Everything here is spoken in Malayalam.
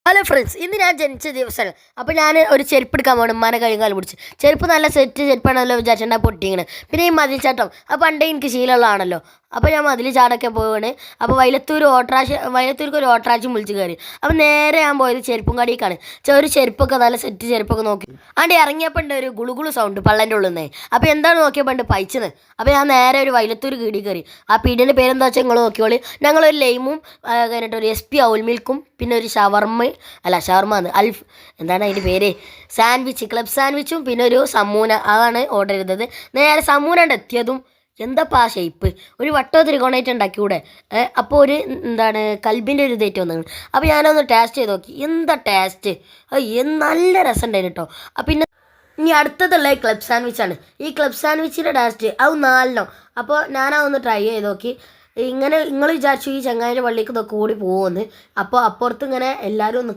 ഹലോ ഫ്രണ്ട്സ്, ഇന്ന് ഞാൻ ജനിച്ച ദിവസമാണ്. അപ്പോൾ ഞാൻ ഒരു ചെരുപ്പ് എടുക്കാൻ പോകണം. ഉമ്മാനെ കഴുകാൽ പിടിച്ച് ചെരുപ്പ് നല്ല സെറ്റ് ചെരുപ്പാണല്ലോ വിചാരിച്ചിട്ടുണ്ടാ പൊട്ടിങ്ങനെ. പിന്നെ ഈ മതിൽ ചാട്ടം അപ്പോൾ പണ്ടേ എനിക്ക് ശീലമുള്ളതാണല്ലോ. അപ്പോൾ ഞാൻ മതിൽ ചാടൊക്കെ പോവാണ്. അപ്പോൾ വയലത്തൂർക്ക് ഒരു ഓട്ടറാച്ചും വിളിച്ച് കയറി. അപ്പോൾ നേരെ ഞാൻ പോയത് ചെരുപ്പും കടിക്കാണ്. ഒരു ചെരുപ്പൊക്കെ നല്ല സെറ്റ് ചെരുപ്പൊക്കെ നോക്കി ആണ്ട് ഇറങ്ങിയപ്പോൾ ഉണ്ട് ഒരു ഗുളുഗുളു സൗണ്ട് പള്ളൻ്റെ ഉള്ളിൽ നിന്ന്. അപ്പോൾ എന്താണ് നോക്കിയപ്പോൾ ഉണ്ട് പൈച്ചത്. അപ്പോൾ ഞാൻ നേരെ ഒരു വയലത്തൂർ കീടി കയറി. ആ പീടിൻ്റെ പേരെന്താ വെച്ചാൽ നിങ്ങൾ നോക്കിയോളി. ഞങ്ങളൊരു ലൈമും കഴിഞ്ഞിട്ട് ഒരു SP ഔൽ മിൽക്കും പിന്നെ ഒരു ഷവർമ്മ എന്താണ് അതിൻ്റെ പേര്, ക്ലബ് സാൻഡ്വിച്ചും പിന്നെ ഒരു സമൂന, അതാണ് ഓർഡർ ചെയ്തത്. നേരെ സമൂനണ്ട് എത്തിയതും എന്താപ്പാ ആ ഷേപ്പ്, ഒരു വട്ടോ ത്രികോണായിട്ട് ഉണ്ടാക്കിക്കൂടെ. അപ്പോൾ ഒരു കൽബിൻ്റെ ഒരു ഇതായിട്ട് വന്നു. അപ്പോൾ ഞാനൊന്ന് ടേസ്റ്റ് ചെയ്ത് നോക്കി. എന്താ ടേസ്റ്റ്, നല്ല രസം ഉണ്ടായിരുന്നു കേട്ടോ. പിന്നെ ഇനി അടുത്തതുള്ള ഈ ക്ലബ് സാൻഡ്വിച്ചാണ്. ഈ ക്ലബ് സാൻഡ്വിച്ചിൻ്റെ ടേസ്റ്റ് അത് നാലിനോ. അപ്പോൾ ഞാനതൊന്ന് ട്രൈ ചെയ്ത് നോക്കി. ഇങ്ങനെ നിങ്ങൾ വിചാരിച്ചു ഈ ചങ്ങായിൻ്റെ പള്ളിക്ക് ഇതൊക്കെ കൂടി പോകുമെന്ന്. അപ്പോൾ അപ്പുറത്ത് ഇങ്ങനെ എല്ലാവരും